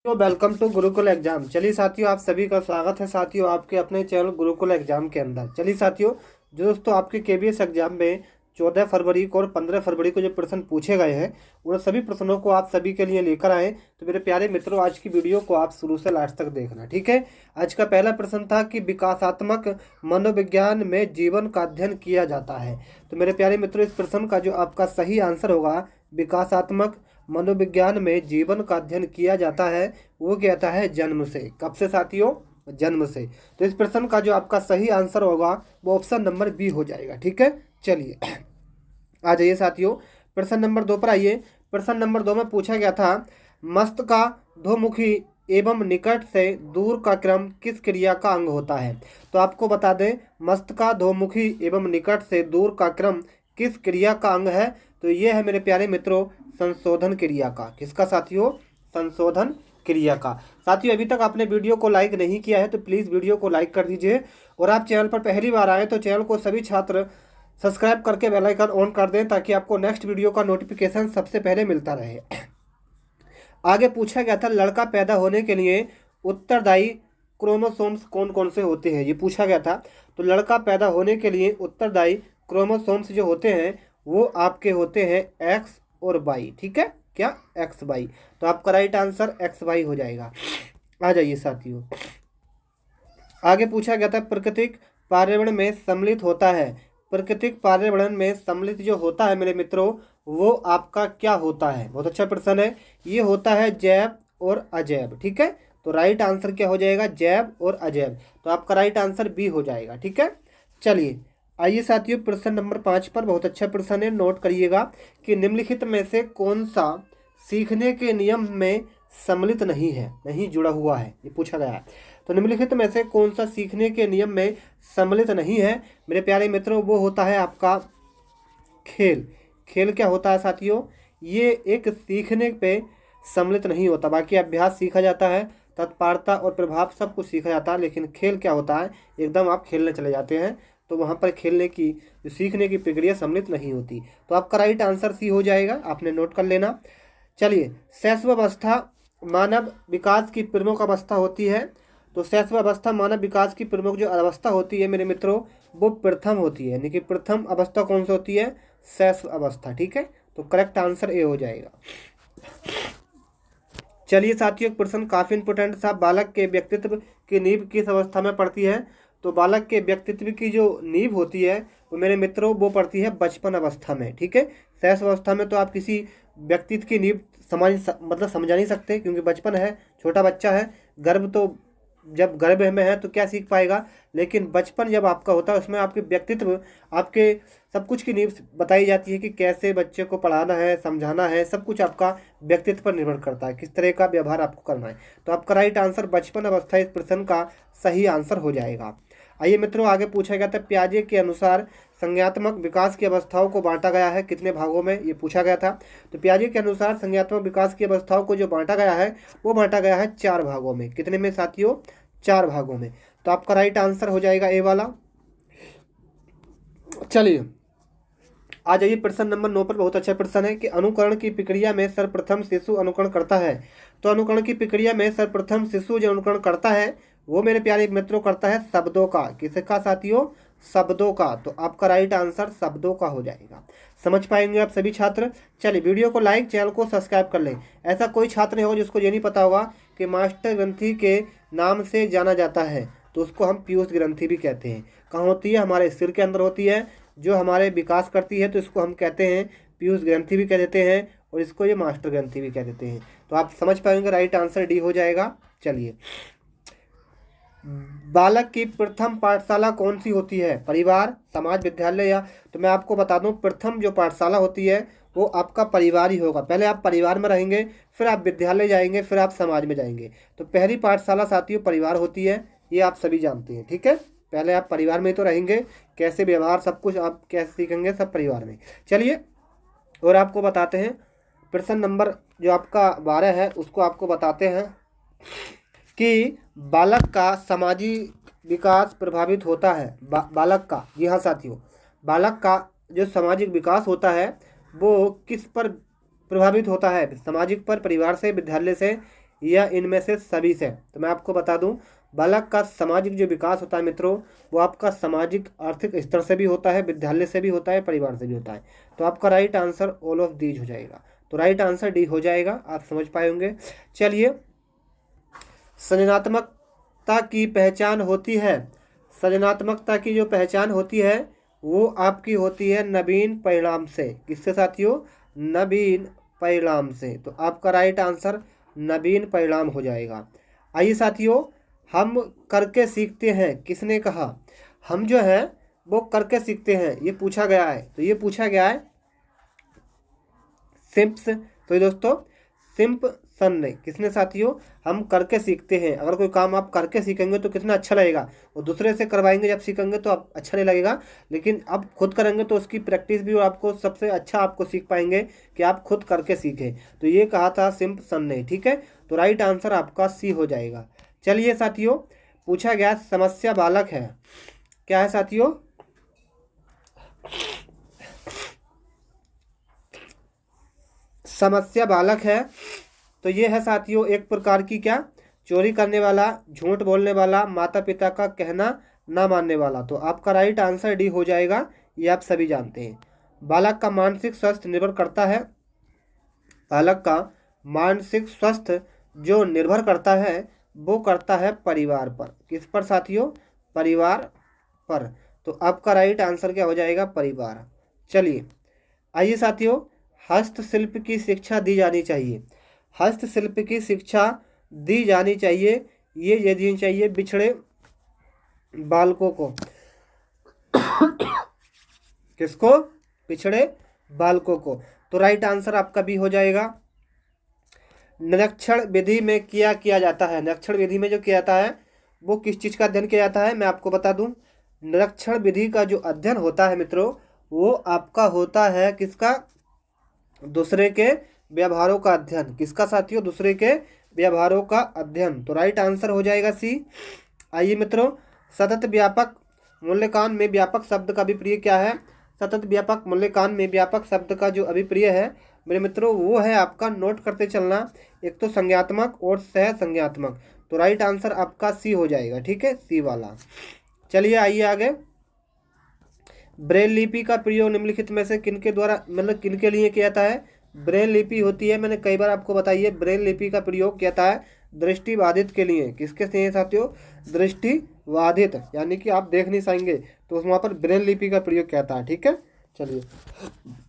तो welcome to Gurukul exam. चलिए साथियों, आप सभी का स्वागत है साथियों आपके अपने चैनल गुरुकुल एग्जाम के अंदर। चलिए साथियों, जो दोस्तों आपके केबीएस एग्जाम में 14 फरवरी को और 15 फरवरी को जो प्रश्न पूछे गए हैं, उन सभी प्रश्नों को आप सभी के लिए लेकर आए। तो मेरे प्यारे मित्रों, आज की वीडियो को आप शुरू से लास्ट तक देखना, ठीक है। आज का पहला प्रश्न था कि विकासात्मक मनोविज्ञान में जीवन का अध्ययन किया जाता है। तो मेरे प्यारे मित्रों, इस प्रश्न का जो आपका सही आंसर होगा, विकासात्मक मनोविज्ञान में जीवन का अध्ययन किया जाता है, वो कहता है जन्म से। कब से साथियों? जन्म से। तो इस प्रश्न का जो आपका सही आंसर होगा वो ऑप्शन नंबर बी हो जाएगा, ठीक है। चलिए आ जाइए साथियों, प्रश्न नंबर 2 पर आइए। प्रश्न नंबर 2 में पूछा गया था, मस्तकाधोमुखी एवं निकट से दूर का क्रम किस क्रिया का अंग होता है। तो आपको बता दें, मस्तकाधोमुखी एवं निकट से दूर का क्रम किस क्रिया का अंग है। तो ये है मेरे प्यारे मित्रों संशोधन क्रिया का। किसका साथियों? संशोधन क्रिया का। साथियों, अभी तक आपने वीडियो को लाइक नहीं किया है तो प्लीज़ वीडियो को लाइक कर दीजिए, और आप चैनल पर पहली बार आए तो चैनल को सभी छात्र सब्सक्राइब करके बेल आइकन ऑन कर दें, ताकि आपको नेक्स्ट वीडियो का नोटिफिकेशन सबसे पहले मिलता रहे। आगे पूछा गया था, लड़का पैदा होने के लिए उत्तरदायी क्रोमोसोम्स कौन कौन से होते हैं, ये पूछा गया था। तो लड़का पैदा होने के लिए उत्तरदायी क्रोमोसोम्स जो होते हैं वो आपके होते हैं एक्स और वाई, ठीक है। क्या? X Y. तो आपका राइट आंसर एक्स वाई हो जाएगा। आ जाइए साथियों, आगे पूछा गया था, प्राकृतिक पर्यावरण में सम्मिलित होता है। प्राकृतिक पर्यावरण में सम्मिलित जो होता है मेरे मित्रों, वो आपका क्या होता है? बहुत अच्छा प्रश्न है। ये होता है जैव और अजैव, ठीक है। तो राइट आंसर क्या हो जाएगा? जैव और अजैव। तो आपका राइट आंसर बी हो जाएगा, ठीक है। चलिए आइए साथियों, प्रश्न नंबर 5 पर। बहुत अच्छा प्रश्न है, नोट करिएगा कि निम्नलिखित में से कौन सा सीखने के नियम में सम्मिलित नहीं है, नहीं जुड़ा हुआ है, ये पूछा गया है। तो निम्नलिखित में से कौन सा सीखने के नियम में सम्मिलित नहीं है मेरे प्यारे मित्रों? वो होता है आपका खेल। खेल क्या होता है साथियों? ये एक सीखने पे सम्मिलित नहीं होता। बाकी अभ्यास सीखा जाता है, तत्परता और प्रभाव सब कुछ सीखा जाता है, लेकिन खेल क्या होता है, एकदम आप खेलने चले जाते हैं तो वहाँ पर खेलने की जो सीखने की प्रक्रिया सम्मिलित नहीं होती। तो आपका राइट आंसर सी हो जाएगा, आपने नोट कर लेना। चलिए, शैशवावस्था मानव विकास की प्रमुख अवस्था होती है। तो शैशवावस्था मानव विकास की प्रमुख जो अवस्था होती है मेरे मित्रों, वो प्रथम होती है। यानी कि प्रथम अवस्था कौन सी होती है? शैशव अवस्था, ठीक है। तो करेक्ट आंसर ए हो जाएगा। चलिए साथियों, एक प्रश्न काफ़ी इंपोर्टेंट था, बालक के व्यक्तित्व की नींव किस अवस्था में पड़ती है। तो बालक के व्यक्तित्व की जो नींव होती है वो मेरे मित्रों वो पड़ती है बचपन अवस्था में, ठीक है। शैशव अवस्था में तो आप किसी व्यक्तित्व की नींव मतलब समझा नहीं सकते, क्योंकि बचपन है, छोटा बच्चा है। गर्भ तो जब गर्भ में है तो क्या सीख पाएगा, लेकिन बचपन जब आपका होता है उसमें आपके व्यक्तित्व, आपके सब कुछ की नींव बताई जाती है कि कैसे बच्चे को पढ़ाना है, समझाना है। सब कुछ आपका व्यक्तित्व पर निर्भर करता है, किस तरह का व्यवहार आपको करना है। तो आपका राइट आंसर बचपन अवस्था इस प्रश्न का सही आंसर हो जाएगा। आइए मित्रों, आगे पूछा गया था, पियाजे के अनुसार संज्ञात्मक विकास की अवस्थाओं को बांटा गया है कितने भागों में, ये पूछा गया था। तो पियाजे के अनुसार संज्ञात्मक विकास की अवस्थाओं को जो बांटा गया है वो बांटा गया है 4 भागों में। कितने में साथियों? 4 भागों में। तो आपका राइट आंसर हो जाएगा ए वाला। चलिए आ जाइए, प्रश्न नंबर 9 पर। बहुत अच्छा प्रश्न है कि अनुकरण की प्रक्रिया में सर्वप्रथम शिशु अनुकरण करता है। तो अनुकरण की प्रक्रिया में सर्वप्रथम शिशु जो अनुकरण करता है वो मेरे प्यारे मित्रों करता है शब्दों का। किसका साथियों? शब्दों का। तो आपका राइट आंसर शब्दों का हो जाएगा। समझ पाएंगे आप सभी छात्र? चलिए वीडियो को लाइक, चैनल को सब्सक्राइब कर लें। ऐसा कोई छात्र नहीं होगा जिसको ये नहीं पता होगा कि मास्टर ग्रंथि के नाम से जाना जाता है, तो उसको हम पीयूष ग्रंथि भी कहते हैं। कहाँ होती है? हमारे सिर के अंदर होती है, जो हमारे विकास करती है, तो इसको हम कहते हैं पीयूष ग्रंथि भी कह देते हैं, और इसको ये मास्टर ग्रंथि भी कह देते हैं। तो आप समझ पाएंगे, राइट आंसर डी हो जाएगा। चलिए, बालक की प्रथम पाठशाला कौन सी होती है? परिवार, समाज, विद्यालय या? तो मैं आपको बता दूं, प्रथम जो पाठशाला होती है वो आपका परिवार ही होगा। पहले आप परिवार में रहेंगे, फिर आप विद्यालय जाएंगे, फिर आप समाज में जाएंगे। तो पहली पाठशाला साथियों परिवार होती है, ये आप सभी जानते हैं, ठीक है। पहले आप परिवार में तो रहेंगे, कैसे व्यवहार सब कुछ आप कैसे सीखेंगे, सब परिवार में। चलिए और आपको बताते हैं, प्रश्न नंबर जो आपका 12 है उसको आपको बताते हैं कि बालक का सामाजिक विकास प्रभावित होता है। बालक का, जी हाँ साथियों, बालक का जो सामाजिक विकास होता है वो किस पर प्रभावित होता है? सामाजिक पर, परिवार से, विद्यालय से या इनमें से सभी से। तो मैं आपको बता दूं, बालक का सामाजिक जो विकास होता है मित्रों, वो आपका सामाजिक आर्थिक स्तर से भी होता है, विद्यालय से भी होता है, परिवार से भी होता है। तो आपका right answer all of these हो जाएगा। तो राइट आंसर डी हो जाएगा, आप समझ पाए होंगे। चलिए, सृजनात्मकता की पहचान होती है, सृजनात्मकता की जो पहचान होती है वो आपकी होती है नवीन परिणाम से। किससे साथियों? नवीन परिणाम से। तो आपका राइट आंसर नवीन परिणाम हो जाएगा। आइए साथियों, हम करके सीखते हैं, किसने कहा? हम जो है वो करके सीखते हैं, ये पूछा गया है। तो ये पूछा गया है सिम्प्स। तो ये दोस्तों सिम्पसन ने, किसने साथियों? हम करके सीखते हैं। अगर कोई काम आप करके सीखेंगे तो कितना अच्छा लगेगा, और दूसरे से करवाएंगे जब सीखेंगे तो आप अच्छा नहीं लगेगा, लेकिन आप खुद करेंगे तो उसकी प्रैक्टिस भी आपको सबसे अच्छा आपको सीख पाएंगे कि आप खुद करके सीखें। तो ये कहा था सिम्पसन ने, ठीक है। तो राइट आंसर आपका सी हो जाएगा। चलिए साथियों, पूछा गया समस्या बालक है, क्या है साथियों? समस्या बालक है। तो ये है साथियों एक प्रकार की क्या? चोरी करने वाला, झूठ बोलने वाला, माता पिता का कहना ना मानने वाला। तो आपका राइट आंसर डी हो जाएगा, ये आप सभी जानते हैं। बालक का मानसिक स्वास्थ्य निर्भर करता है, बालक का मानसिक स्वास्थ्य जो निर्भर करता है वो करता है परिवार पर। किस पर साथियों? परिवार पर। तो आपका राइट आंसर क्या हो जाएगा? परिवार। चलिए, आइए साथियों, हस्तशिल्प की शिक्षा दी जानी चाहिए, हस्तशिल्प की शिक्षा दी जानी चाहिए, ये देनी चाहिए बिछड़े बालकों को। किसको? पिछड़े बालकों को। तो राइट आंसर आपका भी हो जाएगा। निरीक्षण विधि में किया जाता है, निरीक्षण विधि में जो किया जाता है वो किस चीज़ का अध्ययन किया जाता है? मैं आपको बता दूं, निरीक्षण विधि का जो अध्ययन होता है मित्रों, वो आपका होता है किसका? दूसरे के व्यवहारों का अध्ययन। किसका साथियों? दूसरे के व्यवहारों का अध्ययन। तो राइट आंसर हो जाएगा सी। आइए मित्रों, सतत व्यापक मूल्यांकन में व्यापक शब्द का अभिप्राय क्या है? सतत व्यापक मूल्यांकन में व्यापक शब्द का जो अभिप्राय है मेरे मित्रों, वो है आपका, नोट करते चलना, एक तो संज्ञात्मक और सह संज्ञात्मक। तो राइट आंसर आपका सी हो जाएगा, ठीक है, सी वाला। चलिए आइए आगे। ब्रेल लिपि का प्रयोग निम्नलिखित में से किनके द्वारा, मतलब किनके लिए किया जाता है? ब्रेल लिपि होती है, मैंने कई बार आपको बताई है, ब्रेल लिपि का प्रयोग किया जाता है दृष्टिबाधित के लिए। किसके लिए साथियों? दृष्टिबाधित, यानी कि आप देख नहीं पाएंगे तो वहाँ पर ब्रेल लिपि का प्रयोग किया जाता है, ठीक है। चलिए,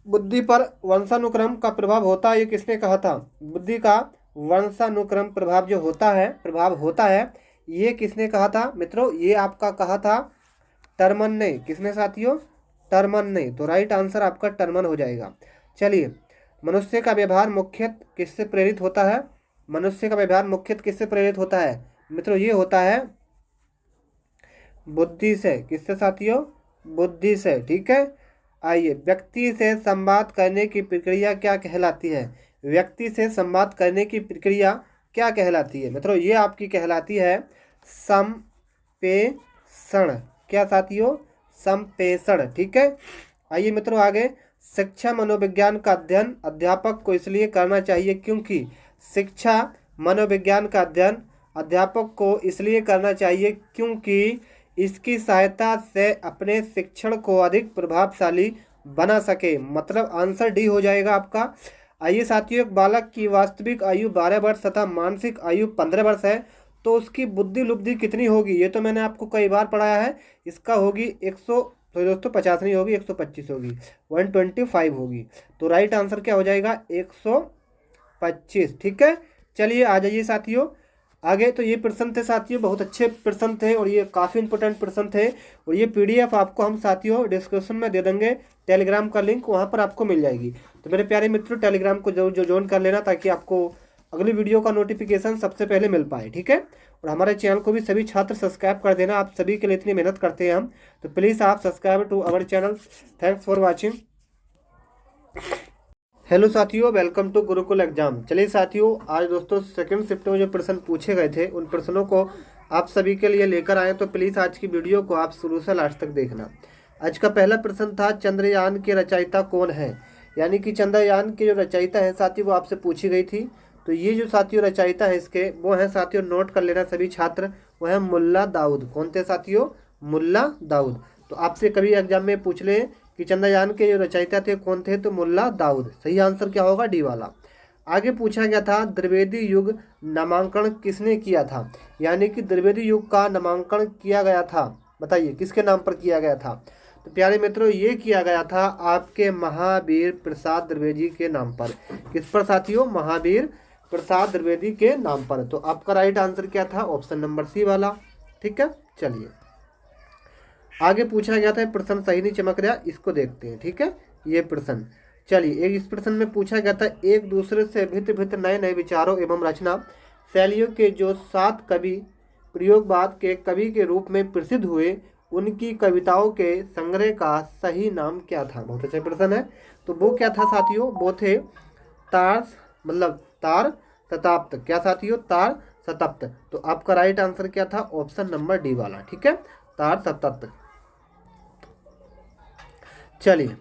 बुद्धि पर वंशानुक्रम का प्रभाव होता है, ये किसने कहा था? बुद्धि का वंशानुक्रम प्रभाव जो होता है, प्रभाव होता है, ये किसने कहा था मित्रों? ये आपका कहा था टर्मन ने। किसने साथियों? टर्मन ने। तो राइट आंसर आपका टर्मन हो जाएगा। चलिए, मनुष्य का व्यवहार मुख्यतः किससे प्रेरित होता है? मनुष्य का व्यवहार मुख्यतः किससे प्रेरित होता है मित्रों? ये होता है बुद्धि से। किससे साथियों? बुद्धि से, ठीक है। आइए, व्यक्ति से संवाद करने की प्रक्रिया क्या कहलाती है? व्यक्ति से संवाद करने की प्रक्रिया क्या कहलाती है मित्रों? ये आपकी कहलाती है संप्रेषण। क्या साथियों? संप्रेषण, ठीक है। आइए मित्रों आगे, शिक्षा मनोविज्ञान का अध्ययन अध्यापक को इसलिए करना चाहिए क्योंकि, शिक्षा मनोविज्ञान का अध्ययन अध्यापक को इसलिए करना चाहिए क्योंकि इसकी सहायता से अपने शिक्षण को अधिक प्रभावशाली बना सके। मतलब आंसर डी हो जाएगा आपका। आइए साथियों, एक बालक की वास्तविक आयु 12 वर्ष तथा मानसिक आयु 15 वर्ष है, तो उसकी बुद्धि लुब्धि कितनी होगी? ये तो मैंने आपको कई बार पढ़ाया है। इसका होगी 100, तो दोस्तों 50 नहीं होगी, 125 होगी, 125 होगी। तो राइट आंसर क्या हो जाएगा? 125, ठीक है। चलिए आ जाइए साथियों आगे। तो ये प्रश्न थे साथियों, बहुत अच्छे प्रश्न थे और ये काफ़ी इंपॉर्टेंट प्रश्न थे, और ये पीडीएफ आपको हम साथियों डिस्क्रिप्शन में दे देंगे, टेलीग्राम का लिंक वहाँ पर आपको मिल जाएगी। तो मेरे प्यारे मित्रों, टेलीग्राम को जो ज्वाइन कर लेना, ताकि आपको अगली वीडियो का नोटिफिकेशन सबसे पहले मिल पाए, ठीक है। और हमारे चैनल को भी सभी छात्र सब्सक्राइब कर देना, आप सभी के लिए इतनी मेहनत करते हैं हम, तो प्लीज़ आप subscribe to our channel. Thanks for watching. Hello साथियों, वेलकम टू गुरुकुल एग्जाम। चलिए साथियों, आज दोस्तों सेकंड शिफ्ट में जो प्रश्न पूछे गए थे उन प्रश्नों को आप सभी के लिए लेकर आए, तो प्लीज़ आज की वीडियो को आप शुरू से लास्ट तक देखना। आज का पहला प्रश्न था, चंद्रयान के रचयिता कौन है? यानी कि चंद्रयान की जो रचयिता है साथी वो आपसे पूछी गई थी। तो ये जो साथियों रचयिता है इसके वो है साथियों, नोट कर लेना सभी छात्र, वो है मुल्ला दाऊद। कौन थे साथियों? मुल्ला दाऊद। तो आपसे कभी एग्जाम में पूछ ले कि चंद्रयान के जो रचयिता थे कौन थे, तो मुल्ला दाऊद। सही आंसर क्या होगा? डी वाला। आगे पूछा गया था द्विवेदी युग नामांकन किसने किया था, यानी कि द्विवेदी युग का नामांकन किया गया था, बताइए किसके नाम पर किया गया था? तो प्यारे मित्रों ये किया गया था आपके महावीर प्रसाद द्विवेदी के नाम पर। किस पर साथियों? महावीर प्रसाद द्विवेदी के नाम पर। तो आपका राइट आंसर क्या था? ऑप्शन नंबर सी वाला। ठीक है, चलिए आगे पूछा गया था, प्रश्न सही नहीं चमक रहा, इसको देखते हैं। ठीक है, ये प्रश्न, चलिए एक इस प्रश्न में पूछा गया था, एक दूसरे से भिन्न भिन्न नए नए विचारों एवं रचना शैलियों के जो 7 कवि प्रयोगवाद के कवि के रूप में प्रसिद्ध हुए, उनकी कविताओं के संग्रह का सही नाम क्या था? बहुत अच्छा प्रश्न है। तो वो क्या था साथियों? वो थे तार, मतलब तार शताब्द। क्या साथियों? तार शताब्द। तो आपका राइट आंसर क्या था? ऑप्शन नंबर डी वाला। ठीक है, तार शताब्द। चलिए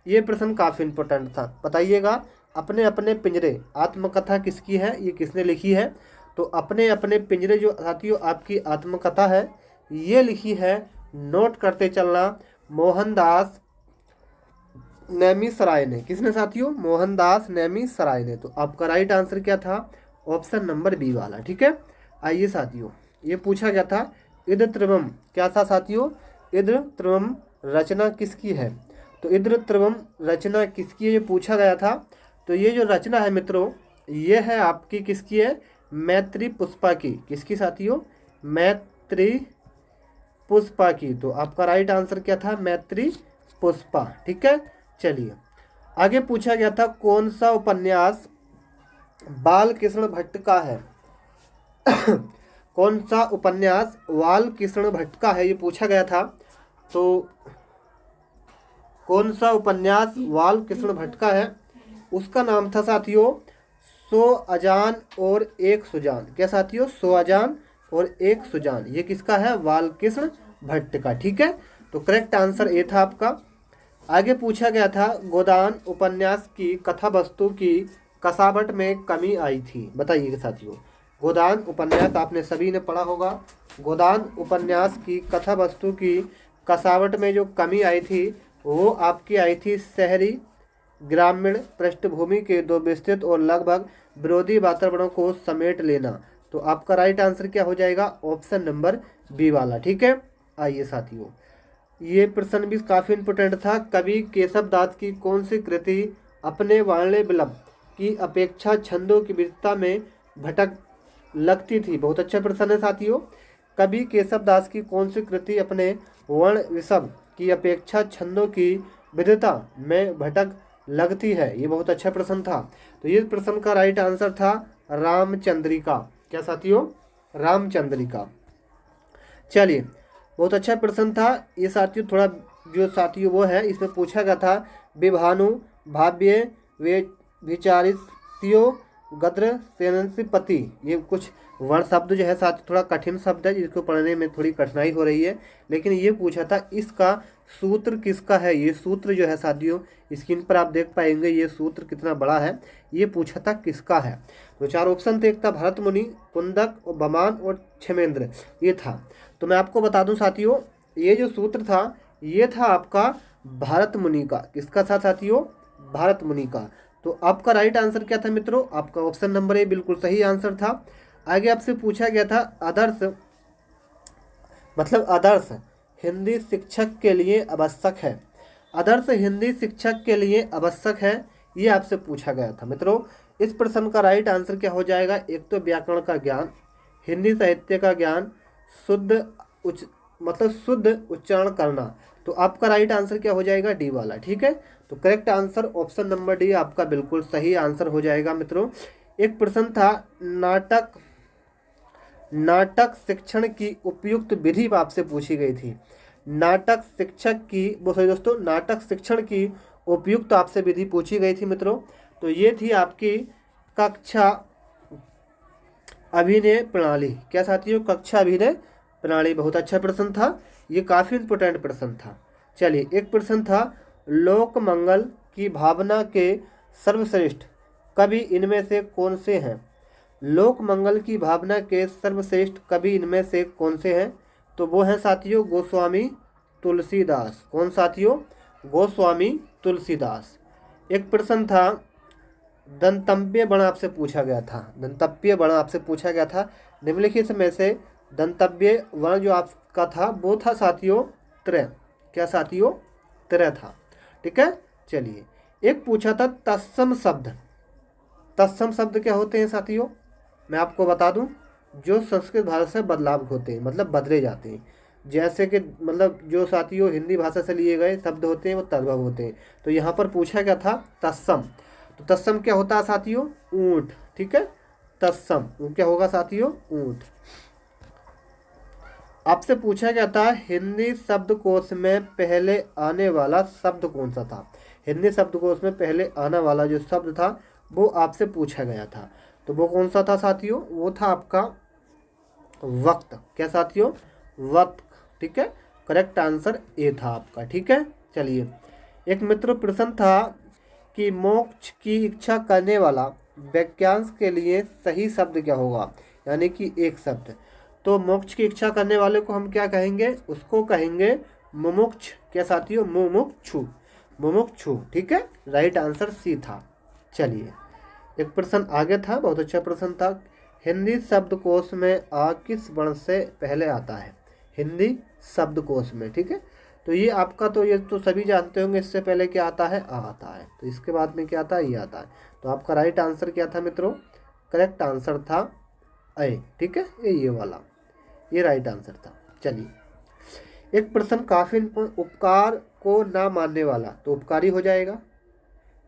ये प्रश्न काफी इंपॉर्टेंट था, बताइएगा अपने अपने पिंजरे आत्मकथा किसकी है, ये किसने लिखी है? तो अपने अपने पिंजरे जो साथियों आपकी आत्मकथा है ये लिखी है, नोट करते चलना, मोहनदास नेमिसराय ने। किसने साथियों? मोहनदास नेमिसराय ने। तो आपका राइट आंसर क्या था? ऑप्शन नंबर बी वाला। ठीक है, आइए साथियों ये पूछा गया था इद्र त्रिवम, क्या था साथियों? इद्र त्रिवम रचना किसकी है? तो इद्र त्रिवम रचना किसकी है ये पूछा गया था। तो ये जो रचना है मित्रों ये है आपकी किसकी है? मैत्री पुष्पा की। किसकी साथियों? मैत्री पुष्पा की। तो आपका राइट आंसर क्या था? मैत्री पुष्पा। ठीक है, चलिए आगे पूछा गया था कौन सा उपन्यास बाल कृष्ण भट्ट का है? कौन सा उपन्यास बाल कृष्ण भट्ट का है ये पूछा गया था। तो कौन सा उपन्यास बाल कृष्ण भट्ट का है? उसका नाम था साथियों 100 अजान और 1 सुजान। क्या साथियों? 100 अजान और 1 सुजान। ये किसका है? बाल कृष्ण भट्ट का। ठीक है, तो करेक्ट आंसर ए था आपका। आगे पूछा गया था गोदान उपन्यास की कथा वस्तु की कसावट में कमी आई थी, बताइए साथियों। गोदान उपन्यास आपने सभी ने पढ़ा होगा। गोदान उपन्यास की कथा वस्तु की कसावट में जो कमी आई थी वो आपकी आई थी शहरी ग्रामीण पृष्ठभूमि के 2 विस्तृत और लगभग विरोधी वातावरणों को समेट लेना। तो आपका राइट आंसर क्या हो जाएगा? ऑप्शन नंबर बी वाला। ठीक है, आइए साथियों ये प्रश्न भी काफ़ी इंपोर्टेंट था, कवि केशव दास की कौन सी कृति अपने वाण्य विलंब की अपेक्षा छंदों की विविधता में भटक लगती थी? बहुत अच्छा प्रश्न है साथियों। कवि केशव दास की कौन सी कृति अपने वर्ण विषम की अपेक्षा छंदों की विविधता में भटक लगती है? ये बहुत अच्छा प्रश्न था। तो ये प्रश्न का राइट आंसर था रामचंद्रिका। क्या साथियों? रामचंद्रिका। चलिए बहुत अच्छा प्रश्न था ये साथियों। थोड़ा जो साथियों वो है इसमें पूछा गया था विभानु भाव्य वे विचारित्यो गद्र सेनपति। ये कुछ वर्ण शब्द जो है साथ थोड़ा कठिन शब्द है जिसको पढ़ने में थोड़ी कठिनाई हो रही है, लेकिन ये पूछा था इसका सूत्र किसका है? ये सूत्र जो है साथियों स्क्रीन पर आप देख पाएंगे, ये सूत्र कितना बड़ा है, ये पूछा था किसका है। तो 4 ऑप्शन थे, एक था भरत मुनि, कुंदक और बमान और क्षेमेंद्र, ये था। तो मैं आपको बता दूं साथियों ये जो सूत्र था ये था आपका भरत मुनि का। किसका था साथियों? भरत मुनि का। तो आपका राइट आंसर क्या था मित्रों? आपका ऑप्शन नंबर ए बिल्कुल सही आंसर था। आगे आपसे पूछा गया था आदर्श मतलब आदर्श हिंदी शिक्षक के लिए आवश्यक है। आदर्श हिंदी शिक्षक के लिए आवश्यक है ये आपसे पूछा गया था मित्रों। इस प्रश्न का राइट आंसर क्या हो जाएगा? एक तो व्याकरण का ज्ञान, हिंदी साहित्य का ज्ञान, शुद्ध शुद्ध उच्चारण करना। तो आपका राइट आंसर क्या हो जाएगा? डी वाला। ठीक है, तो correct answer option number D आपका बिल्कुल सही आंसर हो जाएगा मित्रों। एक प्रश्न था नाटक शिक्षण की उपयुक्त विधि आपसे पूछी गई थी। नाटक शिक्षक की सॉरी दोस्तों नाटक शिक्षण की उपयुक्त आपसे विधि पूछी गई थी मित्रों। तो ये थी आपकी कक्षा अभिनय प्रणाली। क्या साथियों? कक्षा अभिनय प्रणाली। बहुत अच्छा प्रश्न था, ये काफ़ी इंपोर्टेंट प्रश्न था। चलिए एक प्रश्न था लोक मंगल की भावना के सर्वश्रेष्ठ कवि इनमें से कौन से हैं? लोक मंगल की भावना के सर्वश्रेष्ठ कवि इनमें से कौन से हैं? तो वो हैं साथियों गोस्वामी तुलसीदास। कौन साथियों? गोस्वामी तुलसीदास। एक प्रश्न था दंतव्य वर्ण आपसे पूछा गया था, दंतव्य वर्ण आपसे पूछा गया था। निम्नलिखित में से दंतव्य वर्ण जो आपका था वो था साथियों त्र। क्या साथियों? त्र था। ठीक है, चलिए एक पूछा था तत्सम शब्द। तत्सम शब्द क्या होते हैं साथियों? मैं आपको बता दूं, जो संस्कृत भाषा से बदलाव होते हैं, मतलब बदले जाते हैं। जैसे कि मतलब जो साथियों हिंदी भाषा से लिए गए शब्द होते हैं वो तद्भव होते हैं। तो यहाँ पर पूछा गया था तत्सम। तो तत्सम क्या होता है साथियों? ऊंट। ठीक है, तत्सम क्या होगा साथियों? ऊंट। आपसे पूछा गया था हिंदी शब्दकोश में पहले आने वाला शब्द कौन सा था? हिंदी शब्दकोश में पहले आने वाला जो शब्द था वो आपसे पूछा गया था। तो वो कौन सा था साथियों? वो था आपका वक्त। क्या साथियों? वक्त। ठीक है, करेक्ट आंसर ए था आपका। ठीक है, चलिए एक मित्र प्रश्न था कि मोक्ष की इच्छा करने वाला वाक्यांश के लिए सही शब्द क्या होगा? यानी कि एक शब्द। तो मोक्ष की इच्छा करने वाले को हम क्या कहेंगे? उसको कहेंगे मुमुक्ष। क्या साथियों? मुमुक्षु। मुमुक्षु। ठीक है, राइट आंसर सी था। चलिए एक प्रश्न आगे था, बहुत अच्छा प्रश्न था। हिंदी शब्दकोश में आ किस वर्ण से पहले आता है? हिंदी शब्दकोश में। ठीक है, तो ये आपका तो ये तो सभी जानते होंगे, इससे पहले क्या आता है? आ आता है। तो इसके बाद में क्या आता है? ये आता है। तो आपका राइट आंसर क्या था मित्रों? करेक्ट आंसर था ए। ठीक है, ये वाला, ये राइट आंसर था। चलिए एक प्रश्न काफी उपकार को ना मानने वाला, तो उपकारी हो जाएगा।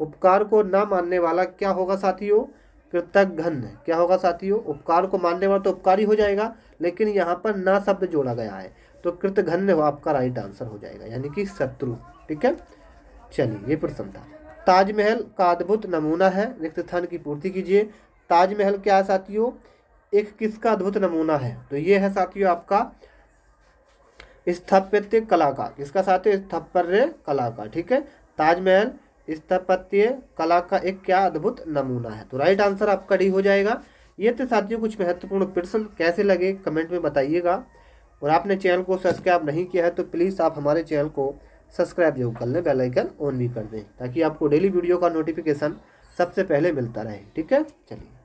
उपकार को ना मानने वाला क्या होगा साथियों? कृतघ्न। क्या होगा साथियों? उपकार को मानने वाला तो उपकारी हो जाएगा, लेकिन यहाँ पर ना शब्द जोड़ा गया है तो कृतघ्न आपका राइट आंसर हो जाएगा, यानी कि शत्रु। ठीक है, चलिए ये प्रश्न था। ताजमहल का अद्भुत नमूना है, रिक्त स्थान की पूर्ति कीजिए। ताजमहल क्या है साथियों? एक किसका अद्भुत नमूना है? तो ये है साथियों आपका स्थापत्य कला का। किसका साथियों? स्थापत्य कला का। ठीक है, ताजमहल स्थापत्य कला का एक क्या अद्भुत नमूना है। तो राइट आंसर आपका डी हो जाएगा। ये तो साथियों कुछ महत्वपूर्ण प्रश्न, कैसे लगे कमेंट में बताइएगा। और आपने चैनल को सब्सक्राइब नहीं किया है तो प्लीज़ आप हमारे चैनल को सब्सक्राइब जरूर कर लें, बेल आइकन ऑन भी कर दें, ताकि आपको डेली वीडियो का नोटिफिकेशन सबसे पहले मिलता रहे। ठीक है, चलिए।